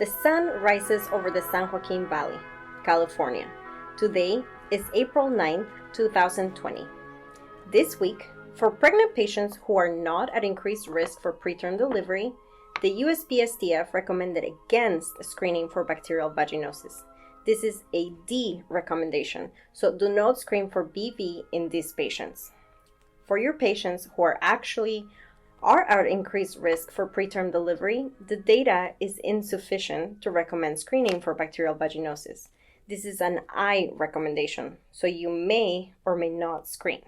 The sun rises over the San Joaquin Valley, California. Today is April 9th, 2020. This week, for pregnant patients who are not at increased risk for preterm delivery, the USPSTF recommended against screening for bacterial vaginosis. This is a D recommendation, so do not screen for BV in these patients. For your patients who are at increased risk for preterm delivery, the data is insufficient to recommend screening for bacterial vaginosis. This is an I recommendation, so you may or may not screen.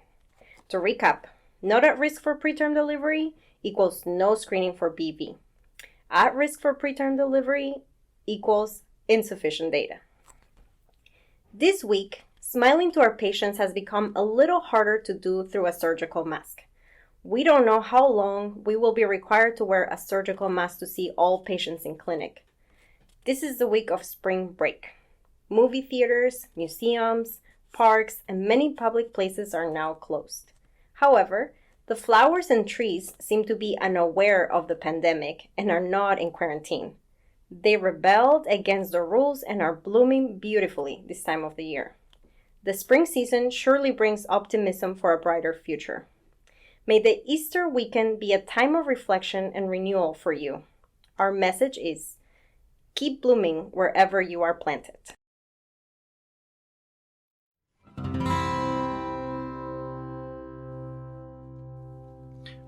To recap, not at risk for preterm delivery equals no screening for BV. At risk for preterm delivery equals insufficient data. This week, smiling to our patients has become a little harder to do through a surgical mask. We don't know how long we will be required to wear a surgical mask to see all patients in clinic. This is the week of spring break. Movie theaters, museums, parks, and many public places are now closed. However, the flowers and trees seem to be unaware of the pandemic and are not in quarantine. They rebelled against the rules and are blooming beautifully this time of the year. The spring season surely brings optimism for a brighter future. May the Easter weekend be a time of reflection and renewal for you. Our message is, keep blooming wherever you are planted.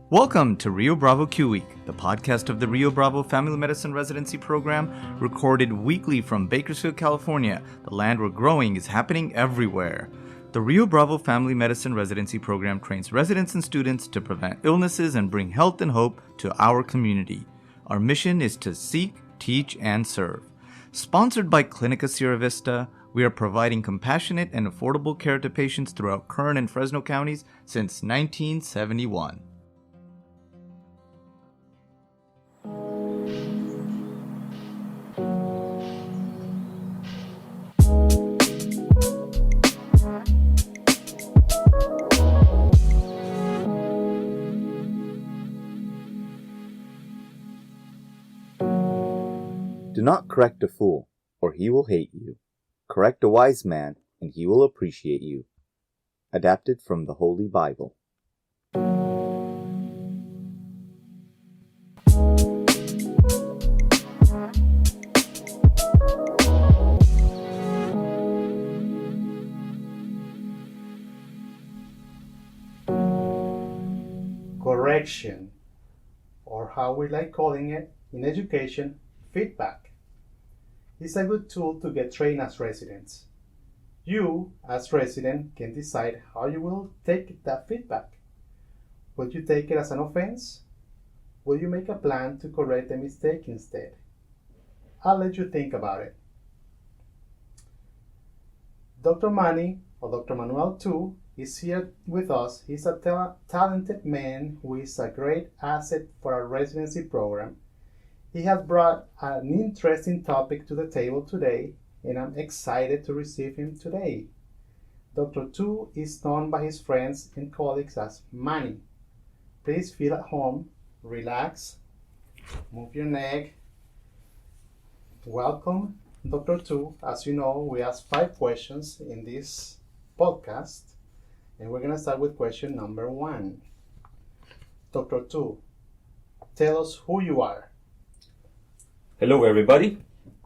Welcome to Rio Bravo Q Week, the podcast of the Rio Bravo Family Medicine Residency Program, recorded weekly from Bakersfield, California, the land where growing is happening everywhere. The Rio Bravo Family Medicine Residency Program trains residents and students to prevent illnesses and bring health and hope to our community. Our mission is to seek, teach, and serve. Sponsored by Clinica Sierra Vista, we are providing compassionate and affordable care to patients throughout Kern and Fresno counties since 1971. Do not correct a fool, or he will hate you. Correct a wise man, and he will appreciate you. Adapted from the Holy Bible. Correction, or how we like calling it in education, feedback, is a good tool to get trained as residents. You, as resident, can decide how you will take that feedback. Will you take it as an offense? Will you make a plan to correct the mistake instead? I'll let you think about it. Dr. Manny, or Dr. Manuel too, is here with us. He's a talented man who is a great asset for our residency program. He has brought an interesting topic to the table today, and I'm excited to receive him today. Dr. Tu is known by his friends and colleagues as Manny. Please feel at home, relax, move your neck. Welcome, Dr. Tu. As you know, we ask 5 questions in this podcast, and we're going to start with question number 1. Dr. Tu, tell us who you are. Hello everybody,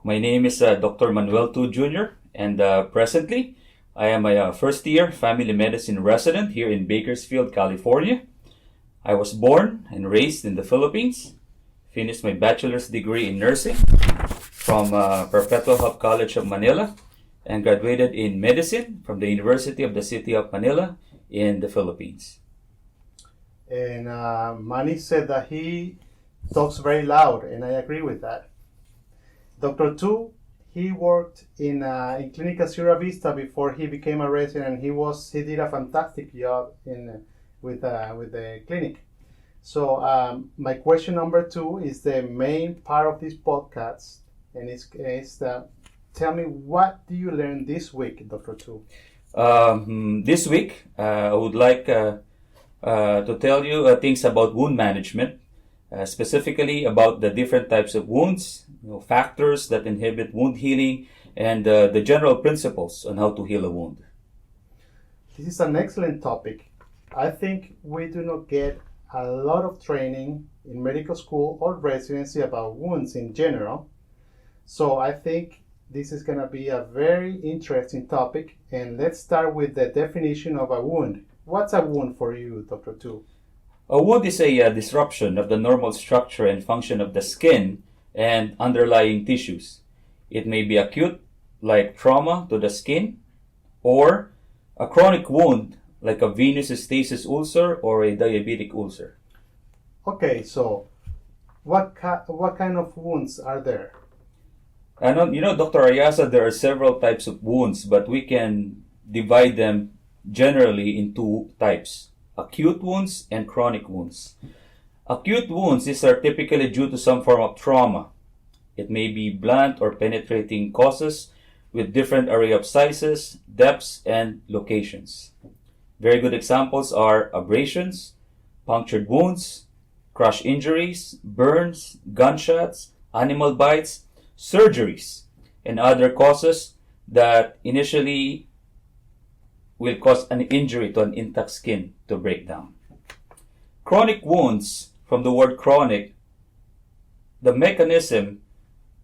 my name is Dr. Manuel Tu Jr. and presently I am a first year family medicine resident here in Bakersfield, California. I was born and raised in the Philippines, finished my bachelor's degree in nursing from Perpetual Hope College of Manila, and graduated in medicine from the University of the City of Manila in the Philippines. And Manny said that he talks very loud, and I agree with that. Dr. Tu, he worked in Clinica Sierra Vista before he became a resident. He did a fantastic job with the clinic. So my question number 2 is the main part of this podcast, and it's tell me, what do you learn this week, Dr. Tu? This week, I would like to tell you things about wound management. Specifically about the different types of wounds factors that inhibit wound healing, and the general principles on how to heal a wound. This is an excellent topic. I think we do not get a lot of training in medical school or residency about wounds in general. So I think this is going to be a very interesting topic. And let's start with the definition of a wound. What's a wound for you, Dr. Tu? A wound is a disruption of the normal structure and function of the skin and underlying tissues. It may be acute, like trauma to the skin, or a chronic wound, like a venous stasis ulcer or a diabetic ulcer. Okay, so what kind of wounds are there? And Dr. Ayasa, there are several types of wounds, but we can divide them generally in two types: acute wounds and chronic wounds. Acute wounds, these are typically due to some form of trauma. It may be blunt or penetrating causes with different array of sizes, depths, and locations. Very good examples are abrasions, punctured wounds, crush injuries, burns, gunshots, animal bites, surgeries, and other causes that initially will cause an injury to an intact skin to break down. Chronic wounds, from the word chronic, the mechanism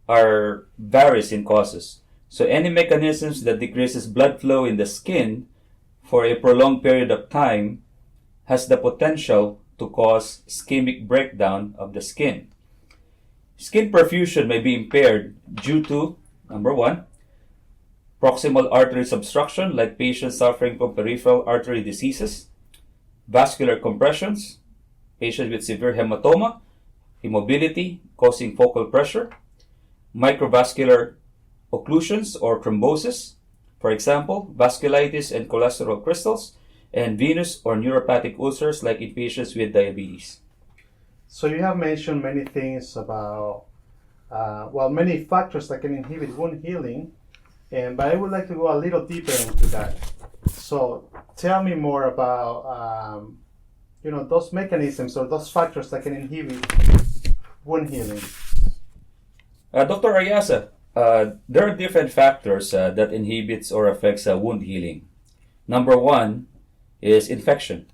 are varies in causes. So any mechanisms that decreases blood flow in the skin for a prolonged period of time has the potential to cause ischemic breakdown of the skin. Skin perfusion may be impaired due to, number one, proximal artery obstruction, like patients suffering from peripheral artery diseases; vascular compressions, patients with severe hematoma, immobility causing focal pressure; microvascular occlusions or thrombosis, for example, vasculitis and cholesterol crystals; and venous or neuropathic ulcers, like in patients with diabetes. So you have mentioned many things about, many factors that can inhibit wound healing, but I would like to go a little deeper into that. So tell me more about, those mechanisms or those factors that can inhibit wound healing. Dr. Ayasa, there are different factors that inhibits or affects wound healing. Number one is infection.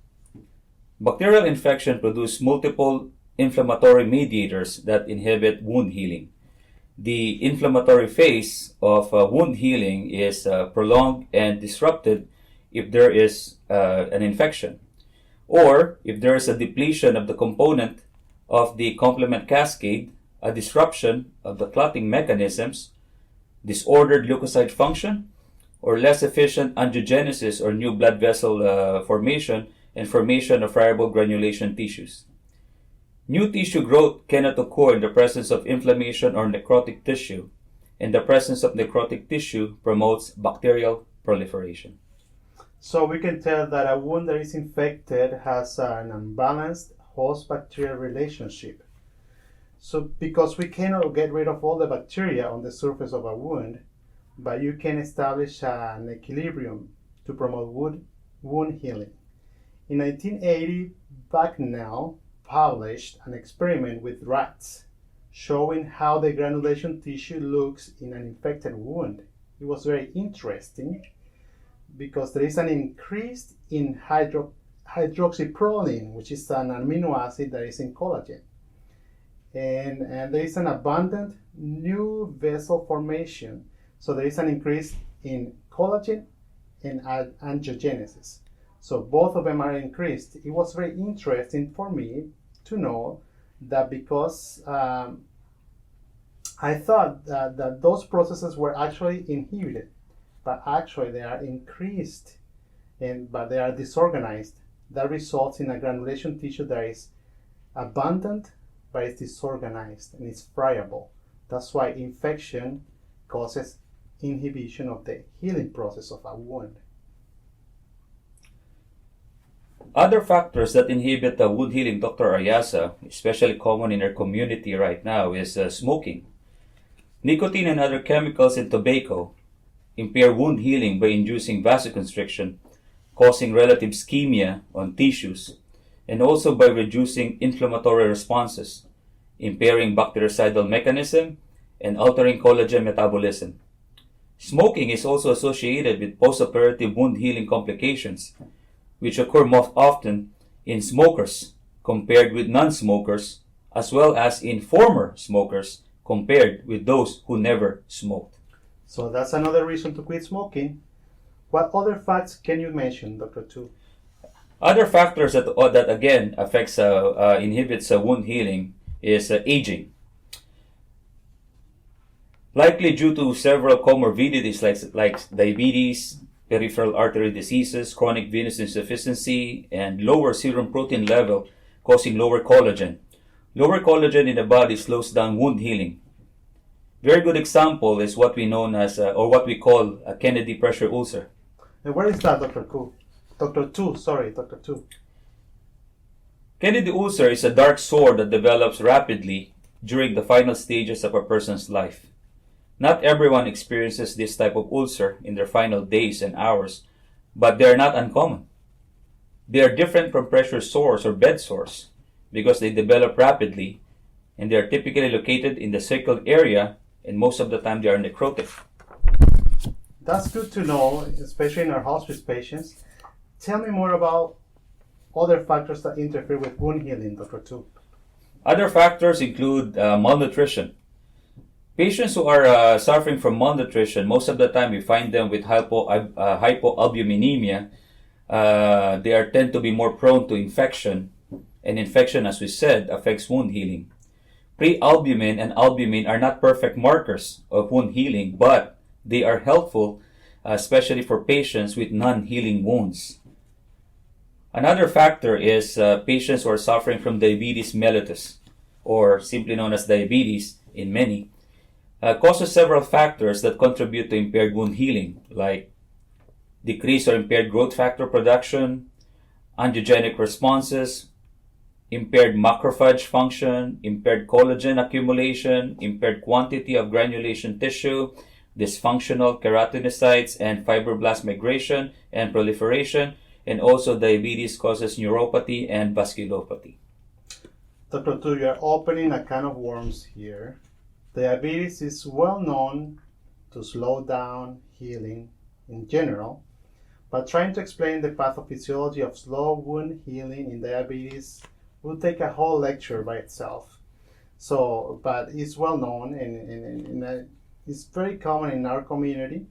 Bacterial infection produce multiple inflammatory mediators that inhibit wound healing. The inflammatory phase of wound healing is prolonged and disrupted if there is an infection, or if there is a depletion of the component of the complement cascade, a disruption of the clotting mechanisms, disordered leukocyte function, or less efficient angiogenesis or new blood vessel formation and formation of friable granulation tissues. New tissue growth cannot occur in the presence of inflammation or necrotic tissue, and the presence of necrotic tissue promotes bacterial proliferation. So we can tell that a wound that is infected has an unbalanced host-bacterial relationship. So because we cannot get rid of all the bacteria on the surface of a wound, but you can establish an equilibrium to promote wound healing. In 1980, Bucknell published an experiment with rats showing how the granulation tissue looks in an infected wound. It was very interesting because there is an increase in hydroxyproline, which is an amino acid that is in collagen. And there is an abundant new vessel formation. So there is an increase in collagen and angiogenesis. So both of them are increased. It was very interesting for me to know that because I thought that those processes were actually inhibited, but actually they are increased, but they are disorganized. That results in a granulation tissue that is abundant, but it's disorganized and it's friable. That's why infection causes inhibition of the healing process of a wound. Other factors that inhibit wound healing, Dr. Ayasa, especially common in our community right now, is smoking. Nicotine and other chemicals in tobacco impair wound healing by inducing vasoconstriction, causing relative ischemia on tissues, and also by reducing inflammatory responses, impairing bactericidal mechanism, and altering collagen metabolism. Smoking is also associated with postoperative wound healing complications, which occur most often in smokers compared with non-smokers, as well as in former smokers compared with those who never smoked. So that's another reason to quit smoking. What other facts can you mention, Dr. Tu? Other factors that again inhibits wound healing is aging. Likely due to several comorbidities like diabetes, peripheral artery diseases, chronic venous insufficiency, and lower serum protein level causing lower collagen. Lower collagen in the body slows down wound healing. Very good example is what we known as, or what we call a Kennedy pressure ulcer. And where is that, Dr. Tu? Dr. Tu. Kennedy ulcer is a dark sore that develops rapidly during the final stages of a person's life. Not everyone experiences this type of ulcer in their final days and hours, but they are not uncommon. They are different from pressure sores or bed sores because they develop rapidly and they are typically located in the circled area, and most of the time they are necrotic. That's good to know, especially in our hospice patients. Tell me more about other factors that interfere with wound healing, Dr. Tu. Other factors include malnutrition. Patients who are suffering from malnutrition, most of the time we find them with hypoalbuminemia. They tend to be more prone to infection, and infection, as we said, affects wound healing. Prealbumin and albumin are not perfect markers of wound healing, but they are helpful, especially for patients with non-healing wounds. Another factor is patients who are suffering from diabetes mellitus, or simply known as diabetes in many, causes several factors that contribute to impaired wound healing, like decreased or impaired growth factor production, angiogenic responses, impaired macrophage function, impaired collagen accumulation, impaired quantity of granulation tissue, dysfunctional keratinocytes and fibroblast migration and proliferation, and also diabetes causes neuropathy and vasculopathy. Dr. Tu, you are opening a can of worms here. Diabetes is well known to slow down healing in general, but trying to explain the pathophysiology of slow wound healing in diabetes would take a whole lecture by itself. So, but it's well known and it's very common in our community,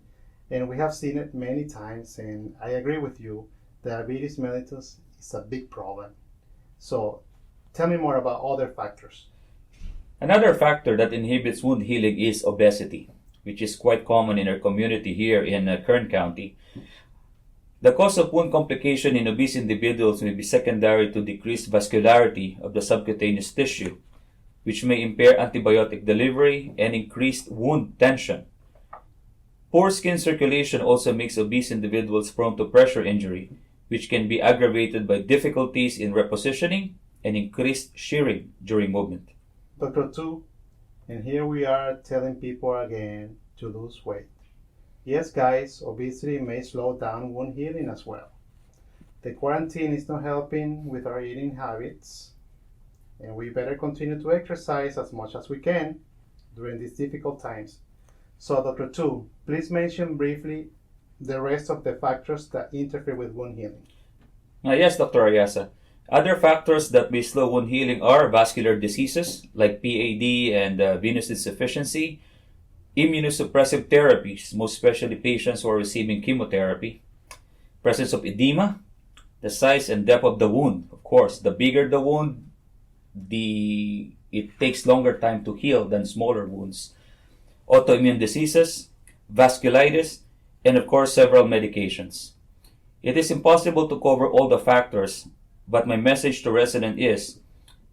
and we have seen it many times, and I agree with you, diabetes mellitus is a big problem. So, tell me more about other factors. Another factor that inhibits wound healing is obesity, which is quite common in our community here in Kern County. The cause of wound complication in obese individuals may be secondary to decreased vascularity of the subcutaneous tissue, which may impair antibiotic delivery and increased wound tension. Poor skin circulation also makes obese individuals prone to pressure injury, which can be aggravated by difficulties in repositioning and increased shearing during movement. Dr. Tu, and here we are telling people again to lose weight. Yes, guys, obesity may slow down wound healing as well. The quarantine is not helping with our eating habits, and we better continue to exercise as much as we can during these difficult times. So, Dr. Tu, please mention briefly the rest of the factors that interfere with wound healing. Yes, Dr. Ayasa. Other factors that may slow wound healing are vascular diseases like PAD and venous insufficiency, immunosuppressive therapies, most especially patients who are receiving chemotherapy, presence of edema, the size and depth of the wound. Of course, the bigger the wound, it takes longer time to heal than smaller wounds. Autoimmune diseases, vasculitis, and of course several medications. It is impossible to cover all the factors, but my message to resident is,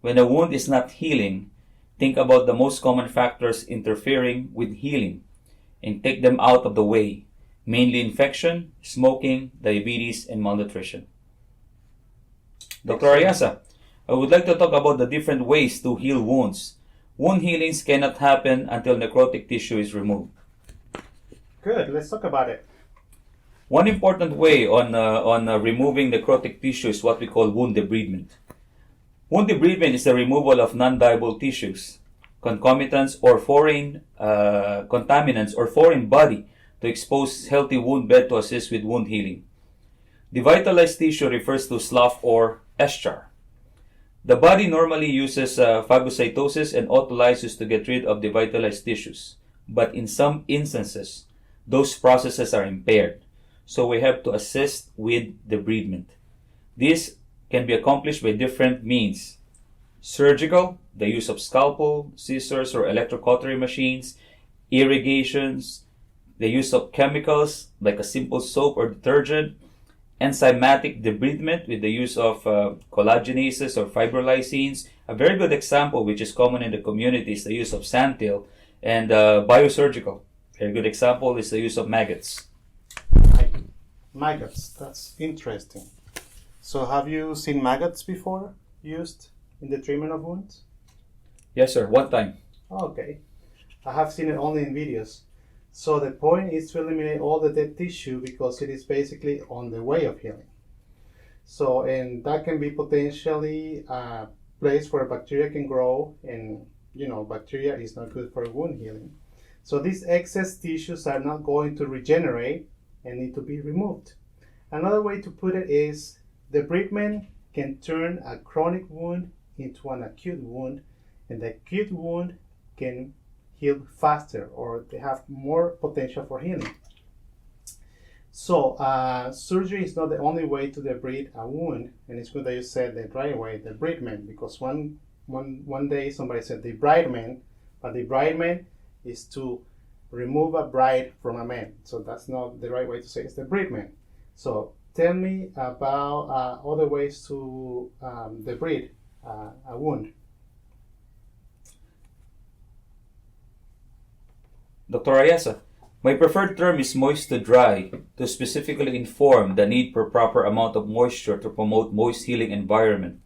when a wound is not healing, think about the most common factors interfering with healing and take them out of the way, mainly infection, smoking, diabetes, and malnutrition. Dr. Ariasa, I would like to talk about the different ways to heal wounds. Wound healings cannot happen until necrotic tissue is removed. Good, let's talk about it. One important way on removing necrotic tissue is what we call wound debridement. Wound debridement is the removal of non-diable tissues. concomitants, or foreign contaminants or foreign body to expose healthy wound bed to assist with wound healing. Devitalized tissue refers to slough or eschar. The body normally uses phagocytosis and autolysis to get rid of devitalized tissues, but in some instances, those processes are impaired, so we have to assist with debridement. This can be accomplished by different means: surgical, the use of scalpel, scissors, or electrocautery machines; irrigations, the use of chemicals like a simple soap or detergent; enzymatic debridement with the use of collagenases or fibrolysines. A very good example, which is common in the community, is the use of sandtil; and biosurgical. A good example is the use of maggots. Maggots, that's interesting. So have you seen maggots before used in the treatment of wounds? Yes, sir. One time. Okay. I have seen it only in videos. So the point is to eliminate all the dead tissue because it is basically on the way of healing. So, and that can be potentially a place where bacteria can grow, and bacteria is not good for wound healing. So these excess tissues are not going to regenerate and need to be removed. Another way to put it is debridement can turn a chronic wound into an acute wound, and the acute wound can heal faster, or they have more potential for healing. So surgery is not the only way to debride a wound, and it's good that you said the right way, debridement, because one day somebody said debridement, but debridement is to remove a bride from a man. So that's not the right way to say it. It's debridement. So tell me about other ways to debride a wound. Dr. Ayasa, my preferred term is moist to dry to specifically inform the need for proper amount of moisture to promote moist healing environment.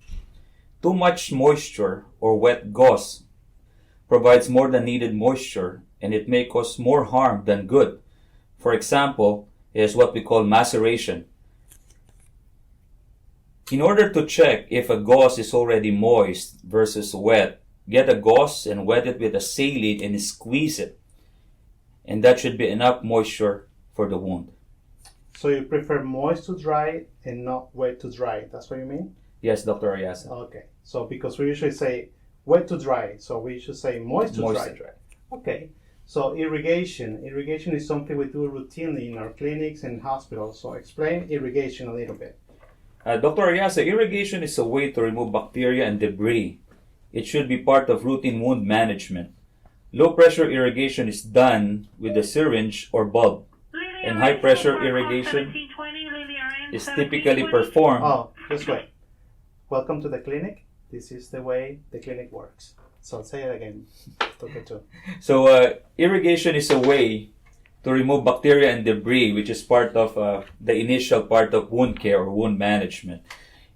Too much moisture or wet gauze provides more than needed moisture, and it may cause more harm than good. For example, is what we call maceration. In order to check if a gauze is already moist versus wet, get a gauze and wet it with a saline and squeeze it. And that should be enough moisture for the wound. So you prefer moist to dry and not wet to dry. That's what you mean? Yes, Dr. Ayasa. Okay. So because we usually say wet to dry, so we should say moist to dry. To dry. Okay. So irrigation. Irrigation is something we do routinely in our clinics and hospitals. So explain irrigation a little bit. Dr. Ayasa, irrigation is a way to remove bacteria and debris. It should be part of routine wound management. Low pressure irrigation is done with a syringe or bulb, and high pressure irrigation is typically performed. Oh, just wait. Welcome to the clinic. This is the way the clinic works. So say it again, Dr. Tu. So irrigation is a way to remove bacteria and debris, which is part of the initial part of wound care or wound management.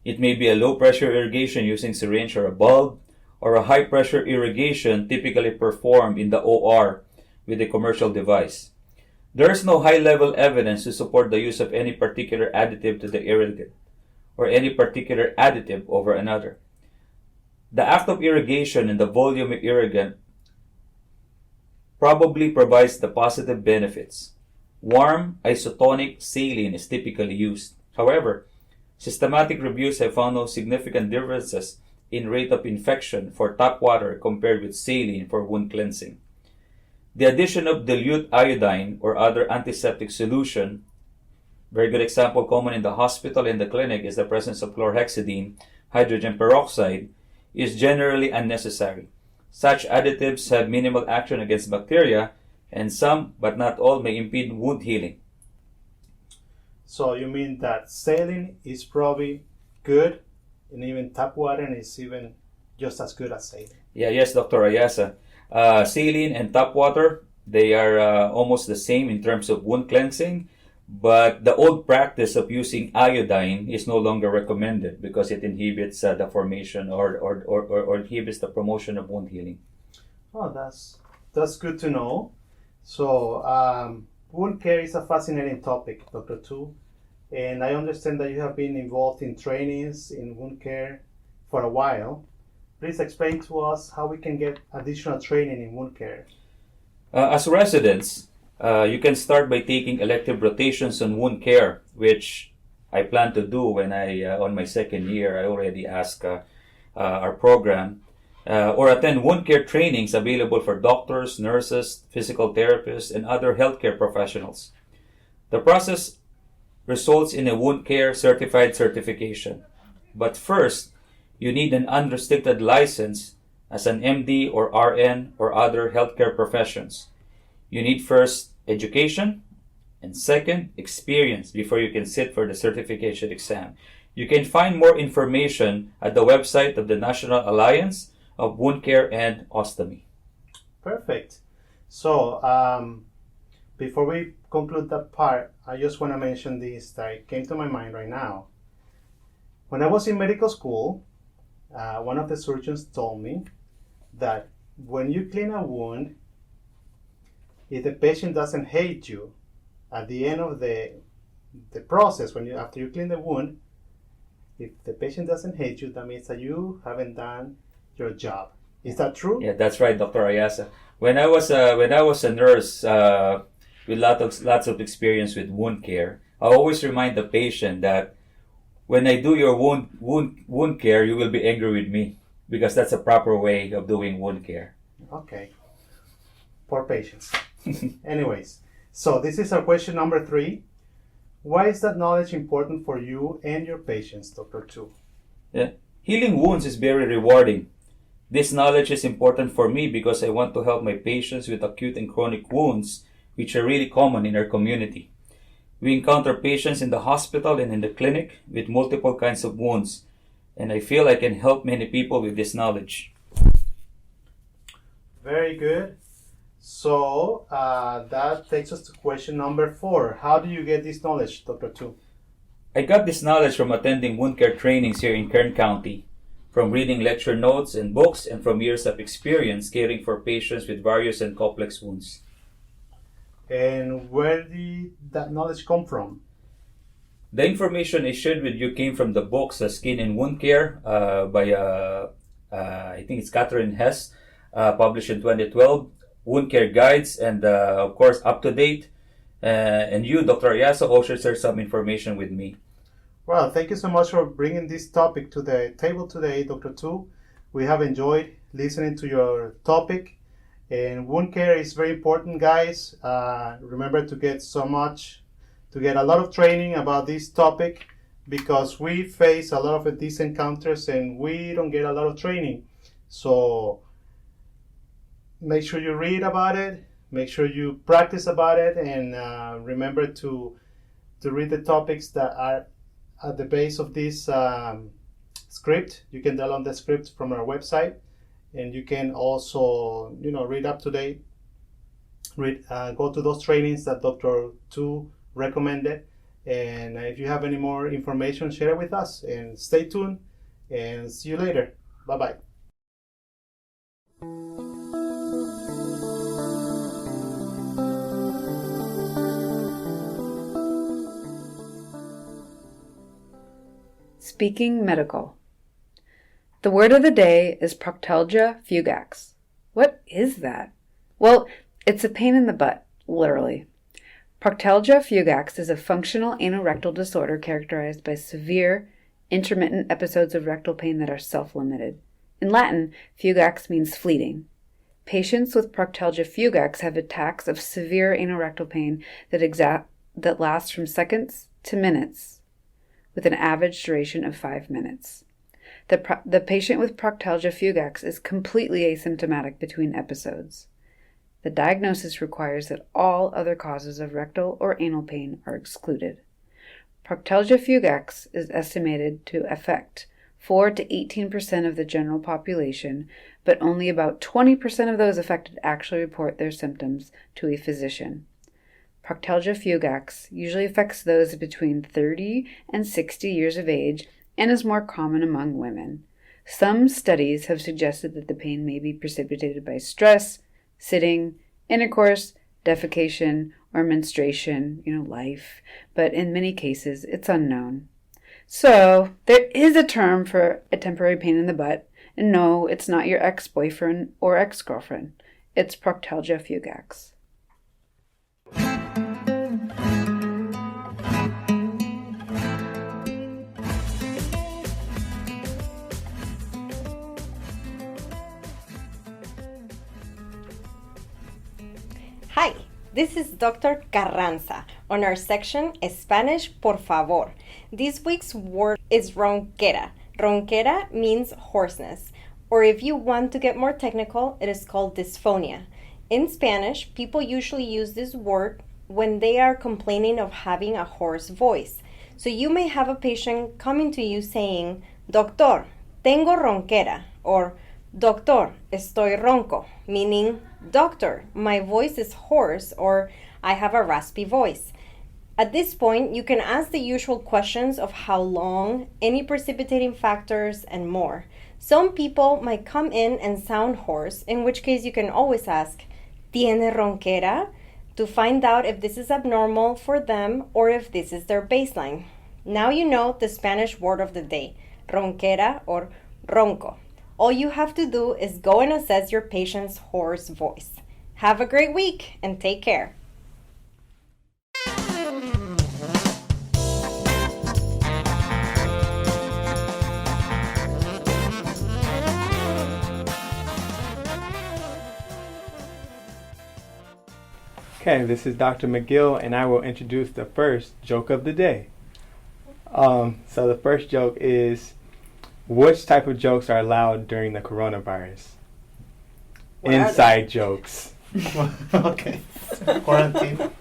It may be a low pressure irrigation using syringe or a bulb, or a high pressure irrigation typically performed in the OR with a commercial device. There is no high level evidence to support the use of any particular additive to the irrigant, or any particular additive over another. The act of irrigation and the volume of irrigant probably provides the positive benefits. Warm isotonic saline is typically used. However, systematic reviews have found no significant differences in rate of infection for tap water compared with saline for wound cleansing. The addition of dilute iodine or other antiseptic solution, very good example common in the hospital and the clinic is the presence of chlorhexidine, hydrogen peroxide, is generally unnecessary. Such additives have minimal action against bacteria, and some, but not all, may impede wound healing. So you mean that saline is probably good, and even tap water is even just as good as saline? Yes, Dr. Ayasa. Saline and tap water, they are almost the same in terms of wound cleansing, but the old practice of using iodine is no longer recommended because it inhibits the formation or inhibits the promotion of wound healing. Oh, that's good to know. So wound care is a fascinating topic, Dr. Tu, and I understand that you have been involved in trainings in wound care for a while. please explain to us how we can get additional training in wound care. As residents, you can start by taking elective rotations on wound care, which I plan to do when on my second year. I already asked our program, or attend wound care trainings available for doctors, nurses, physical therapists, and other healthcare professionals. The process results in a wound care certification. But first, you need an unrestricted license as an MD or RN or other healthcare professions. You need first education and second experience before you can sit for the certification exam. You can find more information at the website of the National Alliance of Wound Care and Ostomy. Perfect. So, before we conclude that part, I just want to mention this that came to my mind right now. When I was in medical school, one of the surgeons told me that when you clean a wound, if the patient doesn't hate you, at the end of the process, after you clean the wound, if the patient doesn't hate you, that means that you haven't done your job. Is that true? Yeah, that's right, Dr. Ayasa. When I was a nurse with lots of experience with wound care, I always remind the patient that when I do your wound care, you will be angry with me because that's a proper way of doing wound care. Okay. Poor patients. Anyways, so this is our question number 3. Why is that knowledge important for you and your patients, Dr. Tu? Yeah. Healing wounds is very rewarding. This knowledge is important for me because I want to help my patients with acute and chronic wounds, which are really common in our community. We encounter patients in the hospital and in the clinic with multiple kinds of wounds, and I feel I can help many people with this knowledge. Very good. So that takes us to question number 4. How do you get this knowledge, Dr. Tu? I got this knowledge from attending wound care trainings here in Kern County, from reading lecture notes and books, and from years of experience caring for patients with various and complex wounds. And where did that knowledge come from? The information I shared with you came from the books Skin and Wound Care by, I think it's Catherine Hess, published in 2012, Wound Care Guides, and of course, Up to Date. And you, Dr. Ayasa, also shared some information with me. Well, thank you so much for bringing this topic to the table today, Dr. Tu. We have enjoyed listening to your topic. And wound care is very important, guys. Remember to get a lot of training about this topic because we face a lot of these encounters and we don't get a lot of training. So make sure you read about it, make sure you practice about it, and remember to read the topics that are at the base of this script. You can download the script from our website. And you can also, read up to date, go to those trainings that Dr. Tu recommended. And if you have any more information, share it with us. And stay tuned and see you later. Bye-bye. Speaking Medical. The word of the day is proctalgia fugax. What is that? Well, it's a pain in the butt, literally. Proctalgia fugax is a functional anorectal disorder characterized by severe, intermittent episodes of rectal pain that are self-limited. In Latin, fugax means fleeting. Patients with proctalgia fugax have attacks of severe anorectal pain that last from seconds to minutes, with an average duration of 5 minutes. The patient with proctalgia fugax is completely asymptomatic between episodes. The diagnosis requires that all other causes of rectal or anal pain are excluded. Proctalgia fugax is estimated to affect 4 to 18% of the general population, but only about 20% of those affected actually report their symptoms to a physician. Proctalgia fugax usually affects those between 30 and 60 years of age and is more common among women. Some studies have suggested that the pain may be precipitated by stress, sitting, intercourse, defecation, or menstruation, life, but in many cases it's unknown. So there is a term for a temporary pain in the butt, And no, it's not your ex-boyfriend or ex-girlfriend. It's Proctalgia fugax. Hi, this is Dr. Carranza on our section Spanish por favor. This week's word is ronquera. Ronquera means hoarseness, or if you want to get more technical, it is called dysphonia. In Spanish, people usually use this word when they are complaining of having a hoarse voice. So you may have a patient coming to you saying, Doctor, tengo ronquera, or Doctor, estoy ronco, meaning, Doctor, my voice is hoarse, or I have a raspy voice. At this point, you can ask the usual questions of how long, any precipitating factors, and more. Some people might come in and sound hoarse, in which case you can always ask, ¿Tiene ronquera?, to find out if this is abnormal for them or if this is their baseline. Now you know the Spanish word of the day, ronquera or ronco. All you have to do is go and assess your patient's hoarse voice. Have a great week and take care. Okay, this is Dr. McGill, and I will introduce the first joke of the day. So the first joke is, which type of jokes are allowed during the coronavirus? What are Inside jokes. Okay. Quarantine.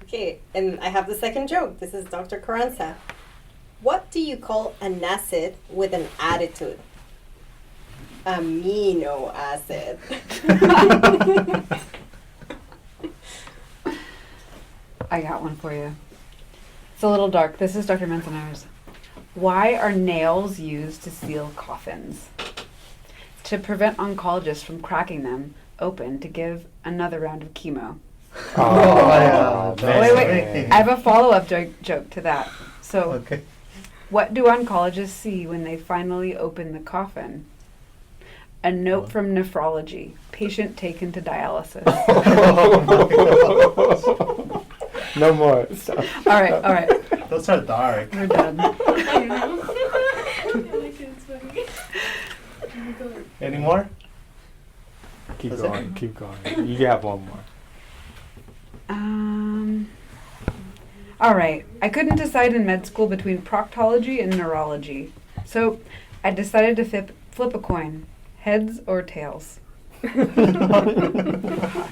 Okay, and I have the second joke. This is Dr. Carranza. What do you call an acid with an attitude? Amino acid. I got one for you. It's a little dark. This is Dr. Manzanares. Why are nails used to seal coffins? To prevent oncologists from cracking them open to give another round of chemo. Oh, yeah. Wait. I have a follow-up joke to that. So, Okay. what do oncologists see when they finally open the coffin? A note from nephrology. Patient taken to dialysis. No more. Stop. All right. Those are dark. We're done. I know. I like it. It's funny. Any more? Keep That's going. it? Keep going. You have one more. All right. I couldn't decide in med school between proctology and neurology. So I decided to flip a coin. Heads or tails?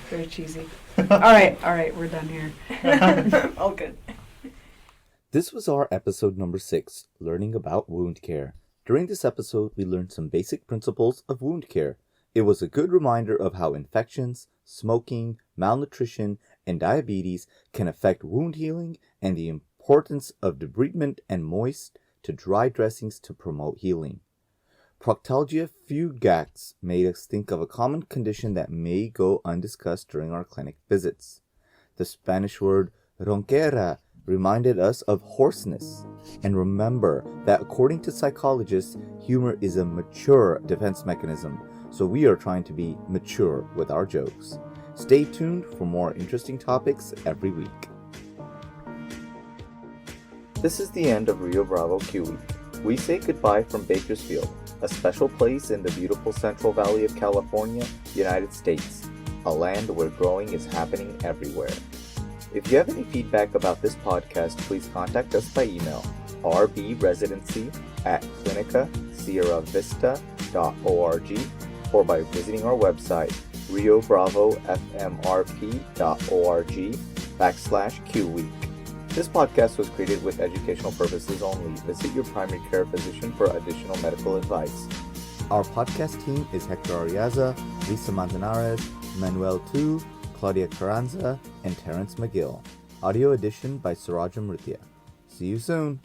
Very cheesy. All right. We're done here. All good. This was our episode number 6, learning about wound care. During this episode, we learned some basic principles of wound care. It was a good reminder of how infections, smoking, malnutrition, and diabetes can affect wound healing and the importance of debridement and moist to dry dressings to promote healing. Proctalgia fugax made us think of a common condition that may go undiscussed during our clinic visits. The Spanish word ronquera reminded us of hoarseness. And remember that according to psychologists, humor is a mature defense mechanism, so we are trying to be mature with our jokes. Stay tuned for more interesting topics every week. This is the end of Rio Bravo Q Week. We say goodbye from Bakersfield, a special place in the beautiful Central Valley of California, United States, a land where growing is happening everywhere. If you have any feedback about this podcast, please contact us by email, rbResidency@clinicasierravista.org, or by visiting our website, riobravofmrp.org/QWeek. This podcast was created with educational purposes only. Visit your primary care physician for additional medical advice. Our podcast team is Hector Ariaza, Lisa Manzanares, Manuel Tu, Claudia Carranza, and Terrence McGill. Audio edition by Suraj Amrithya. See you soon.